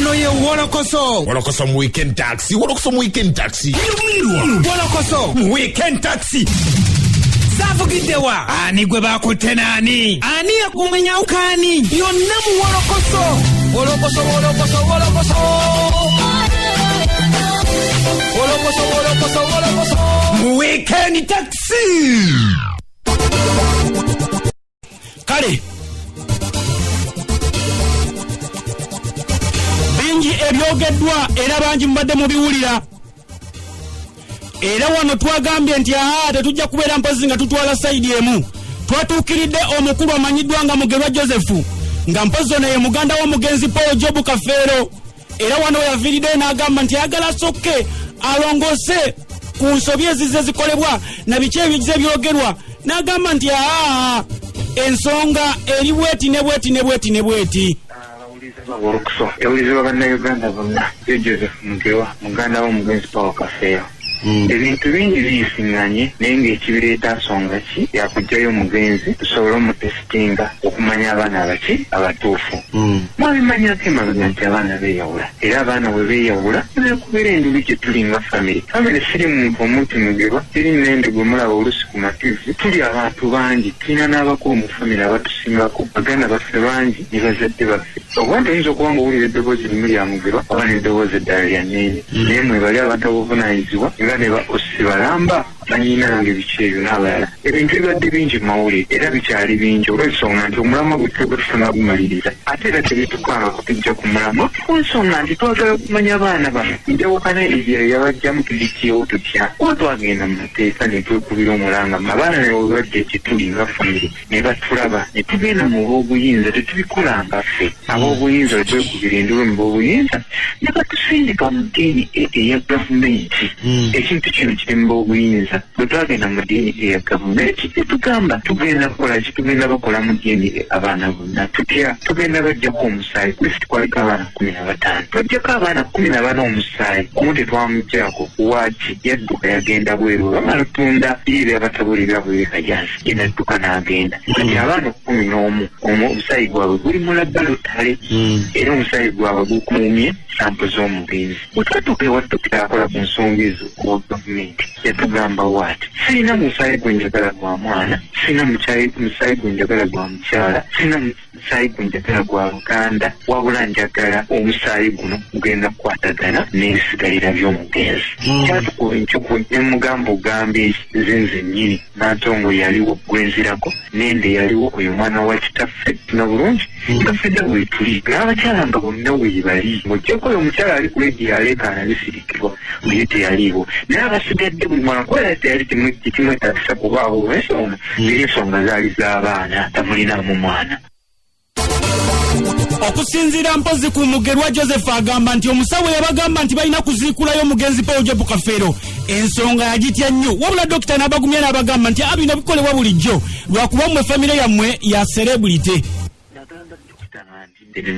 Eno ye Wolokoso. Wolokoso mu weekend taxi. Wolokoso mu weekend taxi. Wolokoso mu weekend taxi. Zavugidewa. Ani gwe bakutte nani? Ani yakumenya ukani? Yonna mu Wolokoso. Wolokoso. Wolokoso. Mu weekend taxi. Kale. Bingi ebyogeddwa era bangi mbadde mu biwulira. Era wano twagambye nti tetujja kubeera mpozi nga tutwala sayidi emu. Twatuukiridde omukulu amanyiddwa nga Mugerwa Joseph nga mpozi ono ye muganda w'omugenzi Paul Job Kafeero. Era wano yaviiridde n'agamba nti ayagala asokke alongoose ku nsobi ezizze zikolebwa na biki ebigize byogerwa. N'agamba nti ensonga eri bweti ne bweti. Wolokoso ewulizibwa bannayuganda bonna Joseph Mugerwa muganda w'omugenzi Paul Kafeero. Ebintu bingi biyisiŋŋanye naye ng'ekibireeta nsonga ki yakugjayo omugenzi tusobole omutesitinga okumanya abaana abaki abatuufu. Mwabimanyako emabega nti abaana beeyawula era abaana bwe beeyawula nebekubeera endibi gye tuli nga famire siri muntu omuntu Mugerwa teri nende gwe mulaba olusi ku mativi tuli abantu bangi tulina n'abakulu mu famire abatusingako baganda baffe bangi ne bazadde baffe obwante oyinza okuba nga owulira eddoboozi limu lya Mugerwa oba n'eddoboozi eddala lya Nene naye mwebali abantu obuvunaanyizibwa nga ne ba Osibalamba banyinange biki ebyo n'abalala ebintu bibadde bingi mawulire era bikyali bingi olw'ensonga nti omulamwa gwe tufuna gumaliriza ate era tebitukwanga kutujja ku mulamwa olw'ensonga nti twagala kumanya abaana bano njawukana ebyo yabajjamu tugikiyewo tutya kuba twagenda mu mateeka ne twekubira omulanga abaana ne bwebadde ekituli nga famire ne batulaba ne tugenda mu b'obuyinza tetubikolanga ffe ab'obuyinza bwe twekubira endulo mu b'obuyinza ne batusindika mu ddiini eya gavumenti ekintu kino kiri mu b'obuyinza bwe twagenda mu ddiini eya gavumenti tetugamba tugenda kukola ki tugenda bakola mu ddiini abaana bonna tutya tugenda bajjako omusaayi kwesi twaliko abaana 15 twajjako abaana 14 omusaayi omu tetwamuggyako waaki yadduka yagenda bweru bamala tunda biri abatabulira bwe kajansi yenadduka n'agenda kati abaana 11 omusaayi gwabwe guli mu labalotale era omusaayi gwabwe gukuumye sampo z'omugenzi bwe twatuuka ewa dokita akola ku nsonga ezo kuwa gavumenti yatugamba waati sirina musaayi gwe njagala gwa mwana sirina musaayi gwe njagala gwa mukyala sirina musaayi gwe njagala gwa luganda wabula njagala omusaayi guno gugenda kukwatagana n'ebisigalira by'omugenzi kyatukuba enkyuku ne mugamba ogambe nze nnyini nantongo yaliwo gwenzirako nende yaliwo oyo mwana wa kitaffe tuna bulungi nga fedda bwe tuli n'abakyala nga bonna weebali ng'ojjako oyo omukyala ali ku lediyo aleekaana bisirikirwa oyo teyaliiwo naye abasigadde buli mwana kubera teyali kimwetagisa kubaawo olw'ensonga era ensonga zaali z'abaana tamulinamu mwana. Okusinziira mpozi ku Mugerwa Joseph agamba nti omusawo yabagamba nti balina kuziikulayo omugenzi Paul Job Kafeero ensonga yagitya nnyo wabula dokita n'abagumya n'abagamba nti bino bikolebwa bulijjo lwakuba mmwe famire yammwe ya celebrity.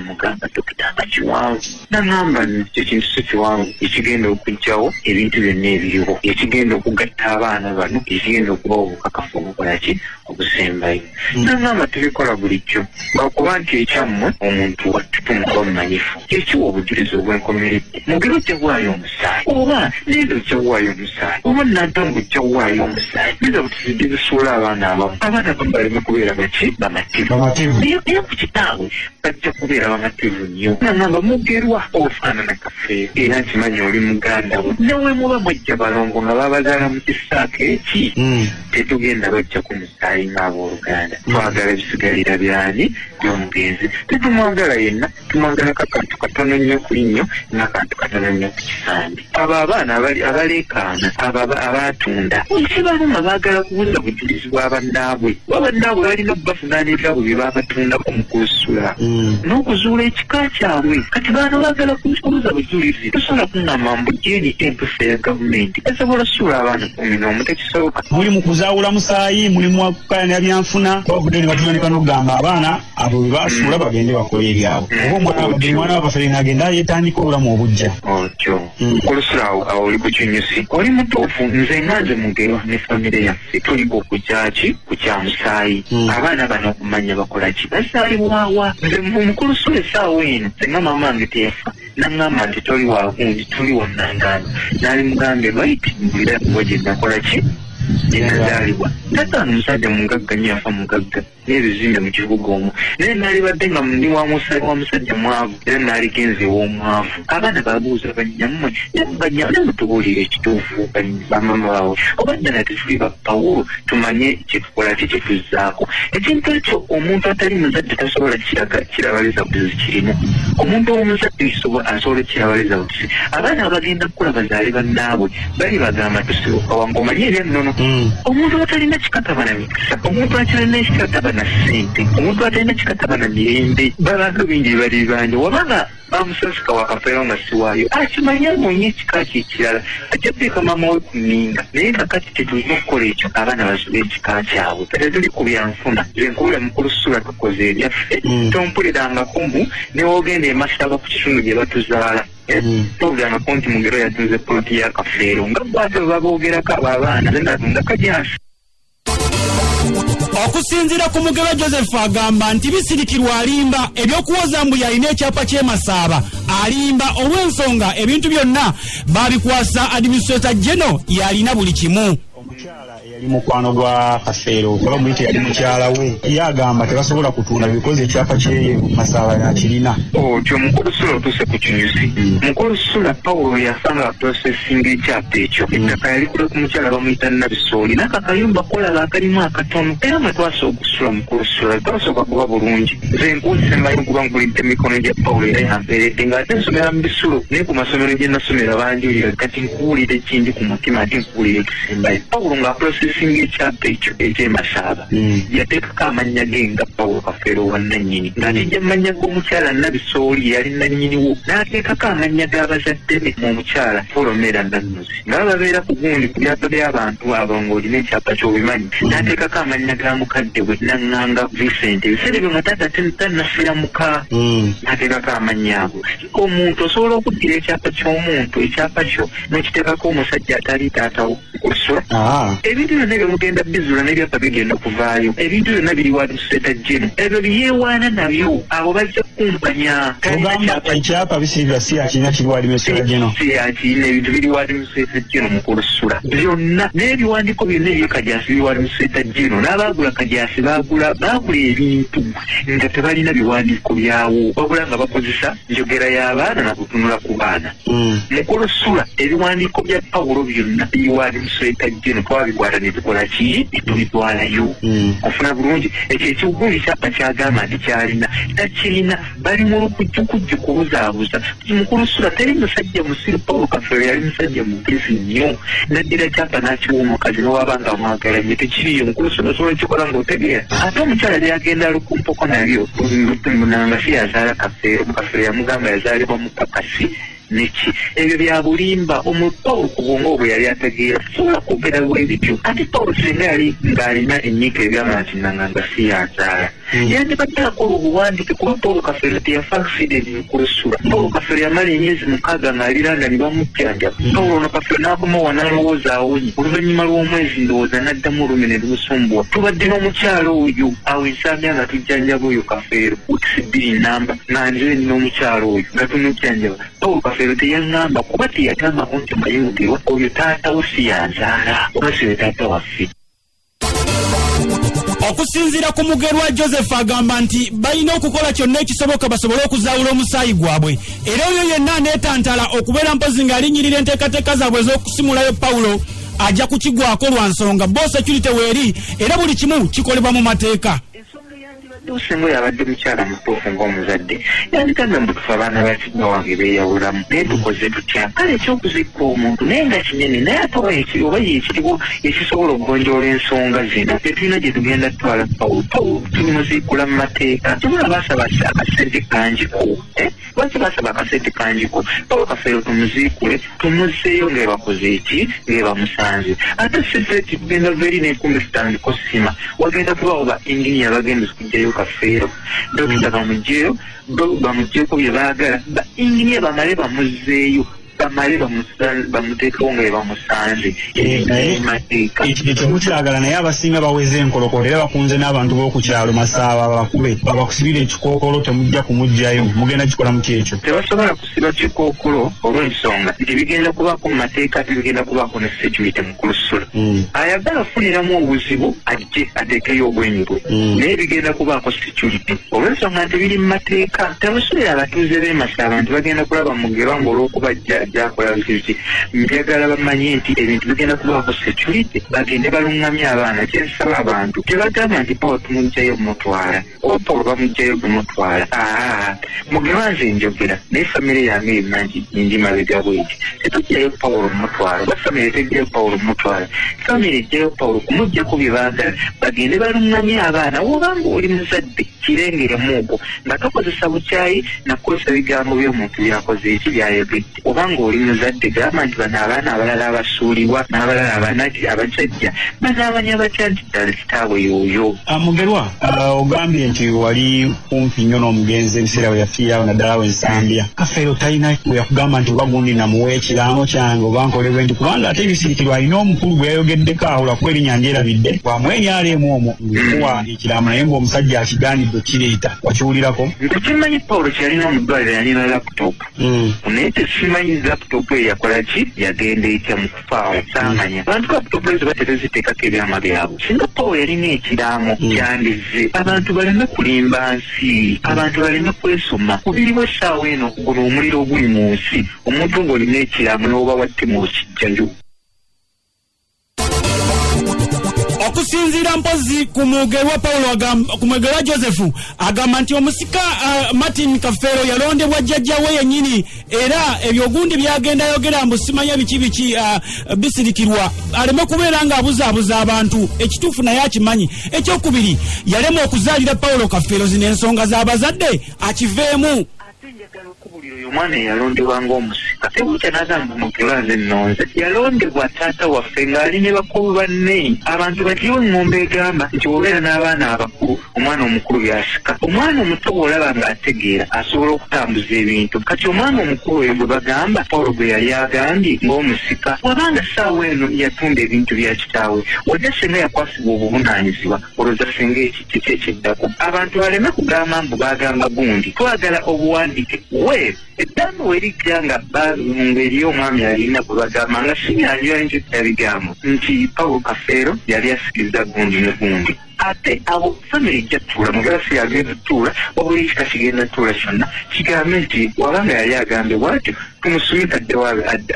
Mugamba dokita nga kiwanvu nagamba ekintu si kiwanvu ekigenda okujjawo ebintu byonna ebiriwo ekigenda okugatta abaana bano ekigenda okubawo obukakafu obukola ki obusembayo nagamba tubikola bulijjo lwakuba nti ekyammwe omuntu wattu tumuka omumanyifu ekiwa obujulizi obwenkomeredde Mugerwa ojja waayo omusaayi oba nendo ojja waayo omusaayi oba nantongo ojja waayo omusaayi biza butuzidde bisuula abaana abamu abaana bamu baleme kubeera baki bamativu naye ku kitaawe bajja kubeera bamativu nnyo nagamba Mugerwa ofaanana Kafeero era nkimanyi oli muganda we newe muba mwajja balongo nga babazaala mu kisaako eki tetugenda bajja ku musaayi ng'abooluganda twagala bisigalira byani by'omugenzi tetumwagala yenna tumwagala kakantu katono nnyo kuli nnyo n'akantu katono nnyo ku kisambi abo abaana abaleekaana abaatunda sibaluma baagala kubuuza bujulizi bw'abannaabwe wabannaabwe balina okubafunaanira bwe baabatundako mu kusula n'okuzuula ekika kyabwe kati baana baagala kubuuza bujulizi tosobola kungamba mbu jeeni empusa ya gavumenti esobola suula abaana 11 tekisoboka muli mu kuzaawula musaayi muli mu kukayanira byanfuna twavudde ne batulondeka n'okugamba abaana abo bwe basuula bagende bakole ebyabwe oba omwana wabafere n'agenda yeetandika obulamu obujja otyo kulusula awo oli ku kinyusi oli mutuufu nze nanze Mugerwa ne famire yaffe tuliko okukyaki ku kyamusaayi abaana bano okumanya bakola ki basaalibwawa nze mukulusula essaawa eno senga maama wange teyafa n'angamba nti toli wagundi toli wannangamba n'alimugambye lwaiti mbulira kuba gye nakola ki yenazaalibwa tataano omusajja mugagga nnyo yafa mugagga n'ebizimbe mu kibuga omwo naye naalibadde nga ndi wa musajja mwavu era naaligenze ew'omwavu abaana babuuza banyammwe nemutubuulira ekituufu bamama bawe obadda nati tuli ba Pawulo tumanye kyetukola ki kyetuzzaako ekintu ekyo omuntu atali muzadde tasobola kirabaliza buzi kirimu omuntu omuzadde asobola kirabaliza buzi abaana abagenda kukula bazaale bannaabwe bali bagamba tusibuka wange omanye ebyannono omuntu atalina kikataba na mikisa omuntu atalina ekikataba na ssente omuntu atalina kikataba na mirembe babantu bingi bali bangi wabanga bamusasika wakafeero nga siwaayo akimanye amonye ekika kyekirala ajjateeka maama we ku nninga naye kakati tetulina okukola ekyo abaana basula ekika kyabwe kati tuli ku byanfuna zenkubula mukulu ssula tukoze ebyaffe tompulirangako mbu newoogenda emasaba ku kitundu gye batuzaala tobulangako nti mugero yatunze poloti ya kafeero nga bwate baboogerako abo abaana zenatunda kajansi. Okusinziira ku Mugero Joseph agamba nti bisirikirwa alimba ebyokuwoza mbu yalina ekyapa ky'Emasaaba alimba olw'ensonga ebintu byonna babikwasa Administrator General yalina buli kimu. Omukyala eyali mukwano gwa Kafeero kuba muyite yali mukyala we yagamba tebasobola kutunda bikoze ekyapa ky'Emasaaba nakirina. Otyo mukulu Ssula otuuse ku kinyusi. Mukulu Ssula Pawulo yasanga processing ekyapa ekyo ettaka yali kule ku mukyala bamuyita Nabisooli n'akakayumba kolaba akalimu akatono era mwe twasooka okusula mukulu Ssula twasooka kuba bulungi nze nkuusembayo okuba nkulidde emikono gya Pawulo era yampeeredde ng'ate nsomera mu bisulo naye ku masomero gye nasomera banjulira kati nkuwulira ekindi ku mutima ate nkuwulira ekisembayo. Pawulo nga processing ekyapa ekyo eky'Emasaaba yateekako amannya ge nga Pawulo Kafeero wannannyini ng'atejja amannya g'omukyala Nabisooli yali nannyiniwo n'ateekako amannya g'abazadde be mu mukyala Folomera Nannuzi nga babeera ku gundi ku byapa by'abantu abo ng'olina ekyapa ky'obimanyi n'ateekako amannya ga mukadde we Naŋŋanga Vincent ebiseera ebyo nga taata tannafira muka n'ateekako amannya ago. Omuntu osobola okuddira ekyapa ky'omuntu ekyapa kyo n'okiteekako omusajja atali taatawo Ssula. Ebintu byonna byomugenda bizula n'ebyapa bigenda kuvaayo ebintu byonna biri wa Administrator General ebyo byewaana nabyo abo bazze kumpanya ekyapa bisirira si akirina kiri wa Administrator General si akirina ebintu biri wa Administrator General mukulu Ssula byonna n'ebiwandiiko byonna eby'Ekajaasi biri wa Administrator General n'abaagula Kajaasi baagula ebintu nga tebalina biwandiiko byawo wabula nga bakozesa njogera y'abaana na kutunula ku baana. Mukulu Ssula ebiwandiiko bya Pawulo byonna biri wa Administrator General twabikwata ne tukola ki tubitwalayo ofuna bulungi ekyo ekiwuguli kyapa kyagamba nti kyalina takirina bali mu lukujjukujju kubuzaabuza. Mukulu Ssula teri musajja musiru Pawulo Kafeero yali musajja mugezi nnyo naddira kyapa n'akiwa omukazi n'owabanga mwagalanye tekiriyo mukulu Ssula osobola ekikola ng'otegeera ate omukyala lyagenda lukumpoko nabyo nanga si yazaala Kafeero Kafeero yamugamba yazaalibwa mu Pakasi neki ebyo bya bulimba Pawulo ku bwongo bwe yali ategeera sobola kwogera bwebityo ate Pawulo singa yali ng'alina ennyika ebyama nti Naŋŋanga si yazaala yandibadde akola obuwandiike kuba Pawulo Kafeero teyafa accident mukulu Ssula. Pawulo Kafeero yamala emyezi 6 ng'ali London bamujjanjaba. Pawulo ono Kafeero n'akomawo n'alowooza awonye oluvannyuma lw'omwezi ndowooza n'addamu olumi ne lumusumbuwa. Tubadde n'omukyala oyo awo ensamya nga tujjanjaba oyo Kafeero wiiki 2 namba nga nze n'omukyala oyo nga tumujjanjaba. Pawulo Kafeero teyaŋŋamba kuba teyagambako nti mayingutirwa oyo taatawo si yazaala oba si we taata waffe. Okusinziira ku Mugerwa Joseph agamba nti balina okukola kyonna ekisoboka basobole okuzaawula omusaayi gwabwe era oyo yenna aneetantala okubeera mpozi ng'alinyirira enteekateeka zaabwe ez'okusimulayo Pawulo ajja kukigwako lwa nsonga bo security weeri era buli kimu kikolebwa mu mateeka. Osinga yabadde mukyala mutuufu ng'omuzadde yandikanga mbu tufe abaana basinga wange beeyawulamu naye tukoze tutya kale ekyokuzikka omuntu naye nga kinene naye ate oba yekiriwo ekisobola okugonjoola ensonga zino tetulina gye tugenda tutwala Pawulo tumuziikula mu mateeka tubula basaba akasente kangiko lwaki basaba akasente kangiko Pawulo Kafeero tumuziikule tumuzzeeyo ng'ebakoze eki ng'ebamusanze ate sifeeti tugenda veri n'enkumbi tutandika osima wagenda kubawo ba inginiya bagenda okujjayo Kafeero dokita bamuggyeko bye baagala ba inginiya bamale bamuzzeeyo bamale bamuteekawo nga bamusanze emateeka ekyo kyemukiragala naye abasinga baweze enkolokolo era bakunze n'abantu b'okukyalo Masaba bakube babakusibira ekikookolo temujja kumugjayo mugenda kikola mu kyekyo tebasobola kusiba kikookolo olw'ensonga nti bigenda kubaako mu mateeka tebigenda kubaako ne security mu kulusula ayagala afuniramu obuzibu ajje ateekeyo obwenyi bwe naye bigenda kubaako security olw'ensonga nti biri mu mateeka tebasulira abatuuze b'e Masaba nti bagenda kulaba mugerwa ng'olw'okuba gyakola biki njagala bamanye nti ebintu bigenda kubaako security bagende balungamye abaana kyensaba abantu tebagamba nti Paul tumugjayo mutwala oba Paul bamugjayo kumutwala mugerwa nze njogera naye famire yange yonna ndi mabega bweki tetugjayo Paul mutwala oba famire tegjayo Paul mutwala famire ejjayo Paul kumuggyako bye baagala bagende balungamye abaana wobanga oli muzadde kirengeremu okwo nga tokozesa bukyayi nakukozesa bigambo by'omuntu byakoze eki byayogedde obanga oli muzadde gamba nti bano abaana abalala abasuulibwa n'abalala abajjajja banaabanya batya nti ddala kitaabwe yooyo. Mugerwa ogambye nti wali kumpi nnyo n'omugenzi ebiseera bwe yafiirawo naddala w'ensambya Kafeero talina bwe yakugamba nti oba gundi namuwa ekiraamo kyange oba nkolebwe nti kubanga ate ebisirikirwa alina omukulu gwe yayogeddeko awo lwakuba erinnya ndyerabidde wamwenyaleemu omwo ng'ekuwa ekiraamo naye ng'omusajja akigaanidde okireeta wakiwulirako ntekimanyi Paul kyalina omuddwaliro yalina laputoopu naye tekimanyi laputoopu eyo yakola ki yagenda etya mu kufaawo saamanya abantu laputoopu ezo batereziteekako ebyama byabwe singa Paul yalina ekiraamo kyandize abantu baleme kulimba nsi abantu baleme kwesoma kubiriwo essaawa eno okugula omuliro oguli mu nsi omuntu ng'olina ekiraamo n'oba wattemu okijjayo. Okusinziira mpozi ku Mugerwa Paulo ku Mugerwa Joseph agamba nti omusika Martin Kafeero yalondebwa jjajjawe yennyini era ebyogundi byagenda yogera mbu simanya biki bisirikirwa aleme kubeera nga abuzaabuza abantu ekituufu naye akimanyi. Ekyokubiri yalema okuzaalira Paulo Kafeero zino ensonga z'abazadde akiveemu. Oyo omwana yalondebwa ng'omusika tebukya n'agamba Mugerwa nze nnonze yalondebwa taata waffe ng'ali ne bakulu banne abantu bagiwe engombe egamba nti obeera n'abaana abakulu omwana omukulu byasika omwana omuto bw'olaba ng'ategeera asobola okutambuza ebintu kati omwana omukulu oyo bwe bagamba Paul bwe yali agambye ng'omusika wabanga ssaawa eno yatunda ebintu bya kitaawe wadde senga yakwasibwa obuvunaanyizibwa olwoza senga ekiki ekyeddako abantu baleme kugamba mbu bagamba gundi twagala obuwandiike weeru eddamu werigya nga ngeri omwami alina gwe bagamba nga sinyanjula enjuti yabigambo nti Paul Kafeero yali asikiriza gundi ne gundi ate abo famire ejja tuula Mugerwa yagenda tuula obuli kika kigenda tuula kyonna kigambe nti wabanga yali agambe bwatyo tumusumika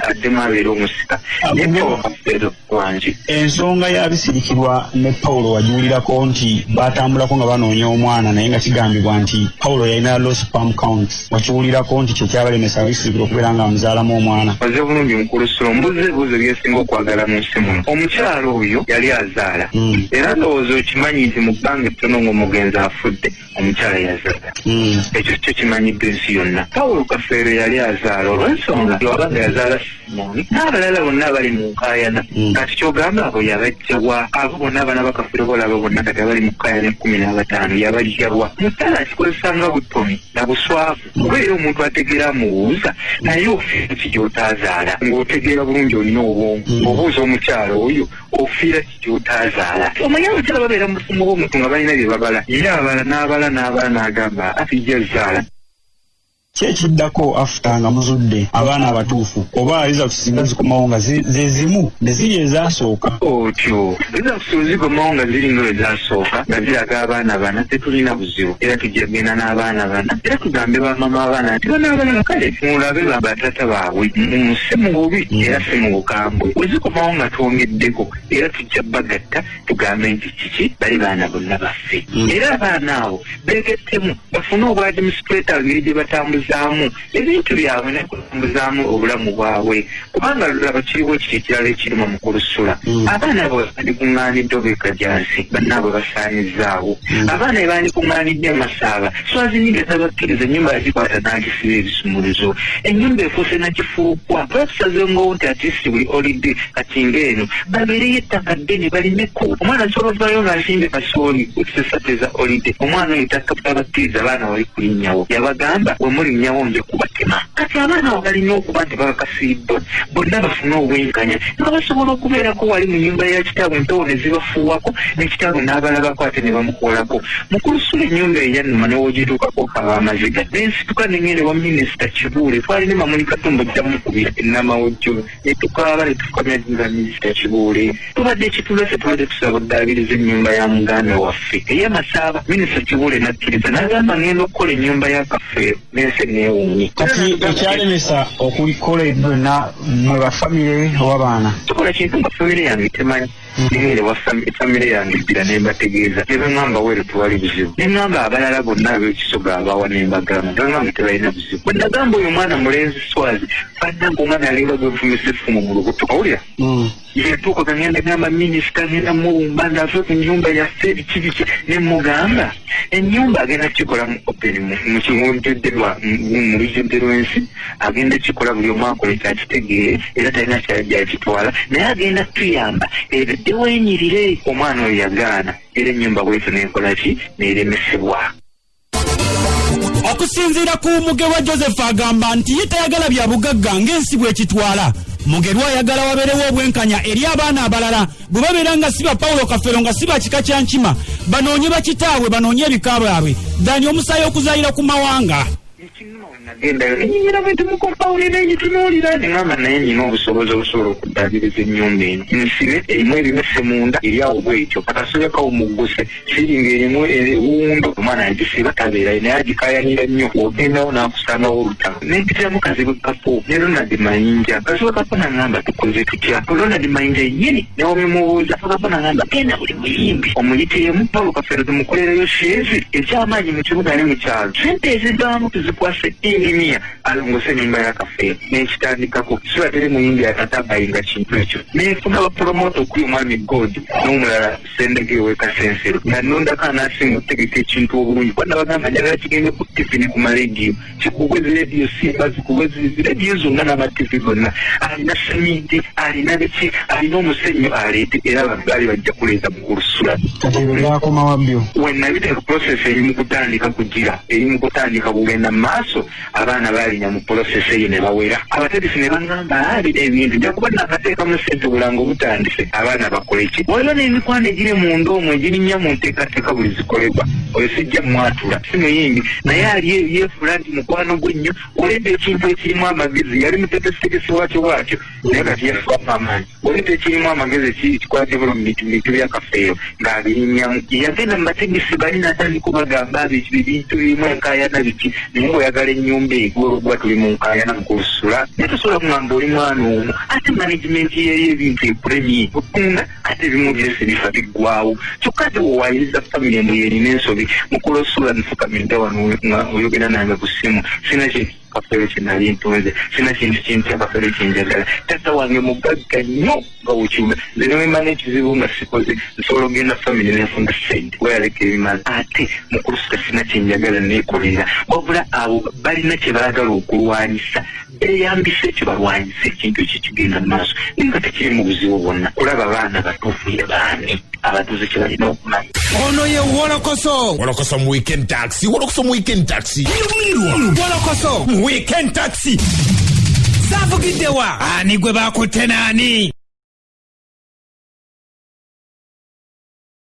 addemu abeera omusika naye Paul Kafeero wangi. Ensonga y'abisirikirwa ne Paulo wagiwulirako nti batambulako nga banoonya omwana naye nga kigambibwa nti Paulo yalina low sperm count wakiwulirako nti kye kyabalemesa abisirikirwa okubeera nga bamuzaalamu omwana. Oze bulungi mukulusulo mbuze ebibuuzo byesinga okwagala mu nsi muno omukyala oyo yali azaala era ndowooza okimanyi nti mu bbanga ettono ng'omugenzi afudde omukyala yazaala ekyo kyo kimanyiddwa ensi yonna. Paulo Kafeero yali azaala olw'ensonga wabanga yazaala Simoni n'abalala bonna abali mu nkaayana kati kyogamba abo yabajjawa abo bonna abaana ba Kafeero bolaba bonna kati abali mu nkaayana 15 yabajjawa mutala akikozesanga butomi na buswavu kubeera omuntu ategeera amubuuza naye ofiira ki gy'otaazaala ng'otegeera bulungi olina obwongu obuuza omukyala oyo ofiira ki gy'otaazaala omanyi abakyala babeera mu bufumu bw'omuntu nga balina bye babala era abala n'abala n'agamba atijja zaala. Kyekiddako afuta nga muzudde abaana abatuufu oba aliza kusinga zikomawo nga ze zimu ne ziri ezasooka otyo aliza kusinga zikomawo nga ziri nga ezasooka nga ziraga abaana bana tetulina buzibu era tujja kugenda n'abaana bana era tugambe bamama abaana nti bana abalala kale mulabe batata baabwe si mu bubi era si mu bukambwe bwe zikomawo nga twongeddeko era tujja bagatta tugambe nti kiki bali baana bonna baffe era abaana abo beegettemu bafune obwadimisituleta ngeri gye batambuza ebintu byabwe nekutambuzaamu obulamu bwabwe kubanga lulaba kiriwo kiri ekirala ekirima mu kulusula abaana bwe bandikuŋŋaanidde obekajjansi bannaabwe basaanyizaawo abaana bwe bandikuŋŋaanidde Masaba swazinyigeza bakkiriza ennyumba yagikwata n'agisiba ebisumulizo ennyumba efuuse nakifuukwa batusazengawo nti atiisi buli olidde kati ng'eno babeereyo ettaka ddene balimeko omwana asobola ovaayo ng'asimbe kasooli okusesateza olidde omwana oyo takka bakkiriza abaana bali kulinnyawo yabagamba we muli nyawo nje kubatema kati abaana balina okuba nti bakakasiddwa bonna bafuna obwenkanya nga basobola okubeerako wali mu nnyumba ya kitaabwe empewo ne zibafuuwako n'ekitaabwe n'abalabako ate ne bamukolako mukulusula ennyumba eyannuma newogituukako amaziga nensituka nengende wa minisita Kibuule twali ne Mamuli Katumba ddamu kubira ennamawojjo netukaaba netufukamya nga minisita Kibuule tubadde ekitulese tubadde tusaba oddaabiriza ennyumba ya muganda waffe ey'amasaaba minisita Kibuule nakkiriza n'agamba ngenda okukola ennyumba ya Kafeero n'ensi neewuunye kati ekyalemesa okulikola byonna mwe bafamire owabaana tukola kintu nga famire yange temanyi nengere wa famire yange bbira nembategeeza ne bangamba weero tewali buzibu ne ngamba abalala bonna ab'ekisoga abawa nembagamba bangamba tebalina buzibu bwe nagamba oyo omwana mulenzi Swazi fannanga omwana alinga gwevumisa effumu mu lubuto owulira yetuuka gangenda gamba minisita ngenda muwumba ndaave ku nnyumba yaffe biki ne mugamba ennyumba agenda kikola mu openi mu lujjudde lw'ensi agenda kikola buli omu akola kyakitegeere era talina kyajjakitwala naye agenda tuyamba ebedde wenyirire omwana oyo yagaana era ennyumba bwetyo nenkola ki neeremesebwa. Okusinziira ku Mugerwa Joseph agamba nti ye tayagala bya bugagga ng'ensi bw'ekitwala. Mugerwa ayagala wabeerewo obwenkanya eri abaana abalala bwe babeera nga si ba Paulo Kafeero nga si ba kika kya Nkima banoonye bakitaabwe banoonye ebika byabwe dani omusaayi okuzaayira ku mawanga. Nagendayo nenyingira bwete mukompawuli nenyitunuulira nengamba naye nina obusobozi obusobola okuddaabiriza ennyumba eno nsibe erimu ebimese munda eryawo bwetyo katasobekawo mugguse siringa erimu ewundo omwana yagisiba tabeerayo naye agikayanira nnyo ogendawo n'akusangawo olutalo nempitiramu kazibu kapo ne Ronald Mayinja kazibu kapo nangamba tukoze tutya Ronald Mayinja yennyini newomemubuuza kapo nangamba genda buli muyimbi omuyitiyemu Paulo Kafeero tumukolereyo sheezi ekyamaanyi mu kibuga ne mu kyalo sente ezivaamu tuzikwase Mia alongose ennyumba ya Kafeero n'ekitandikako kiba teri muyimbi atatabayinga kintu ekyo nefuna abapromota okuyo omwami God n'omulala Sendege w'Ekasensero nga nondako anaasinga okutegeka ekintu obulungi kwanna bagamba njagala kigende ku TV ne ku marediyo kikugwe zirediyo Simba zikugwe zirediyo zonna n'amativi gonna alina seminti alina biki alina omusenyu aleete era abagaali bajja kuleeta mu kulusula kati ebyakomawa byo wennabiteeka process eri mu kutandika kugira eri mu kutandika kugenda mu maaso abaana baalinya mu process eyo ne bawera abategesi ne bangamba ebintu jakuba nakateekamu ssente obulanga obutandise abaana bakola eki waliwo n'emikwano egiri munda omwo egirinnya mu nteekateeka buli zikolebwa oyo sijja mwatula si muyimbi naye ali yeefula nti mukwano gwe nnyo oleeta ekintu ekirimu amagezi yali mutegesigesi wakyo bwatyo naye kati yafukamu amaanyi oleeta ekirimu amagezi kikwate bulo mu bintu bya Kafeero ng'abirinnyamu yagenda mu bategesi bali n'atandika kubagamba ebintu birimu enkaayana biki naye ng'oyagala ennyumba egologwa tuli mu nkaayana mu kulusula naye tosobola kungamba oli mwana omu ate management yeri ebintu ekuremye okunda ate ebimu byese bifa biggwawo kyokka ate wowayiriza famire mbu yerina ensobi mu kulusula nfukamidde wano nga oyogera nange ku ssimu sina Kafeero kyenali ntunze sina kintu kintya Kafeero kyenjagala tata wange mugagga nnyo nga wokyuma nze newemana ekizibu nga sikoze nsobola ogenda famire nenfuna sente weyaleka ebimazi ate mu kulusula sina kyenjagala neekolera wabula abo balina kye baagala okulwanyisa beeyambisa ekyo balwanyisa ekintu ekyo kigenda mu maaso naye nga tekiri mu buzibu bwonna kulaba abaana batuufu ye baani abatuuze kye balina okumanya ono ye wolokoso mu weekend taxi Wolokoso mu weekend taxi zavugiddewa ani gwe bakutte naani